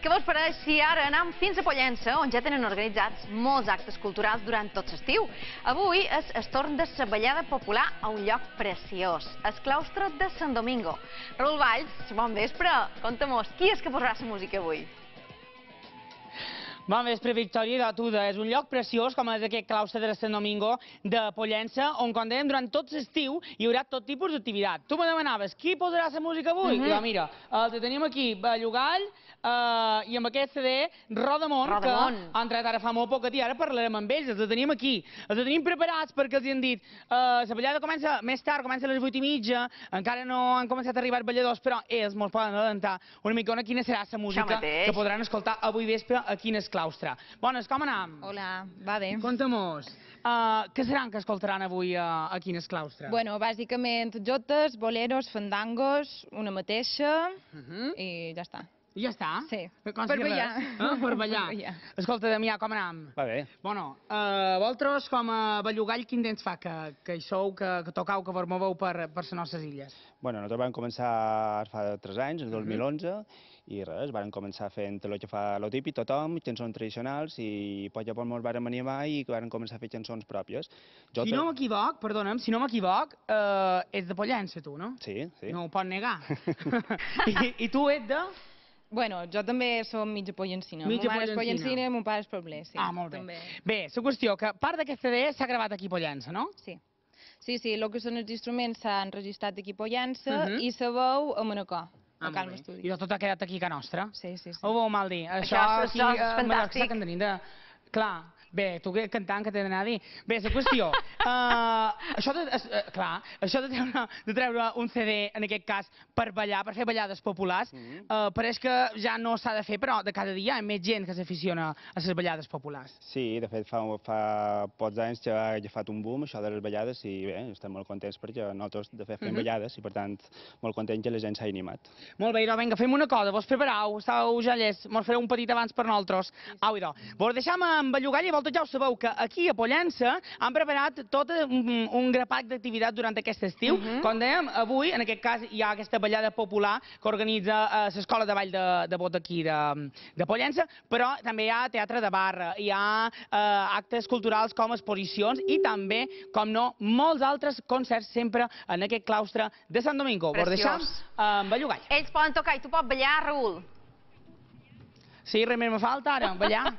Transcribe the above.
Què vos pareix si ara anem fins a Pollença, on ja tenen organitzats molts actes culturals durant tot l'estiu? Avui és el torn de la ballada popular a un lloc preciós, el claustre de Sant Domingo. Raül Valls, bon vespre. Conta-mos, qui és que posarà la música avui? Bon vespre, Victòria. És un lloc preciós, com és aquest claustre de Sant Domingo de Pollença, on, com dèiem, durant tot l'estiu hi haurà tot tipus d'activitat. Tu me demanaves, qui posarà la música avui? I mira, te tenim aquí, Bellugall, i amb aquest CD, Rodamont, que han entrat ara fa molt poc i ara parlarem amb ells. Els tenim aquí. Els tenim preparats perquè els han dit la ballada comença més tard, comença a les 8:30, encara no han començat a arribar balladors, però ells mos poden adelantar una mica quina serà la música que podran escoltar avui vespre aquí en el claustre. Bones, com anem? Hola, va bé. Conta-mos, què seran que escoltaran avui aquí en el claustre? Bueno, bàsicament jotes, boleros, fandangos, una mateixa i ja està. I ja està? Sí, per ballar. Per ballar. Escolta, Damià, com anem? Va bé. Bueno, vosaltres com a Bellugall, quin temps fa que hi sou, que tocau, que vos moveu per les nostres illes? Bueno, nosaltres vam començar fa 3 anys, el 2011, i res, vam començar fent el que fa lo típic, tothom, cançons tradicionals, i a poc a poc ens vam animar i vam començar a fer cançons pròpies. Si no m'equivoc, perdona'm, si no m'equivoc, ets de Pollença, tu, no? Sí, sí. No ho pots negar. I tu ets de...? Bueno, jo també som mitja pollencina. Mon mare és pollencina i mon pare és pobler, sí. Ah, molt bé. Bé, la qüestió, que part d'aquest CD s'ha gravat aquí a Pollença, no? Sí. Sí, el que són els instruments s'han registrat aquí a Pollença i la veu a Manacor, a Calma Estudi. I tot ha quedat aquí a Can Nostra? Sí. Ho veu mal dir. Això és fantàstic. Clar, bé, tu cantant que t'he d'anar a dir. Bé, la qüestió, això de treure un CD, en aquest cas, per ballar, per fer ballades populars, pareix que ja no s'ha de fer, però de cada dia hi ha més gent que s'aficiona a les ballades populars. Sí, de fet, fa pocs anys que ha agafat un boom, això de les ballades, i bé, estem molt contents perquè nosaltres, de fet, fem ballades, i per tant, molt contents que la gent s'ha animat. Molt bé, idò, vinga, fem una cosa, vos prepareu, estàu ja llest, mos fareu un petit abans per nosaltres. Au, idò, vos deixam amb Bellugall i vosaltres ja ho sabeu que aquí a Pollença han preparat tot un grapat d'activitats durant aquest estiu. Com dèiem, avui, en aquest cas, hi ha aquesta ballada popular que organitza l'Escola de Ball de Bot aquí de Pollença, però també hi ha teatre de barra, hi ha actes culturals com exposicions i també, com no, molts altres concerts sempre en aquest claustre de Sant Domingo. Vos deixam amb Bellugall. Ells poden tocar i tu pots ballar, Raül? Sí, res més me falta ara, ballar.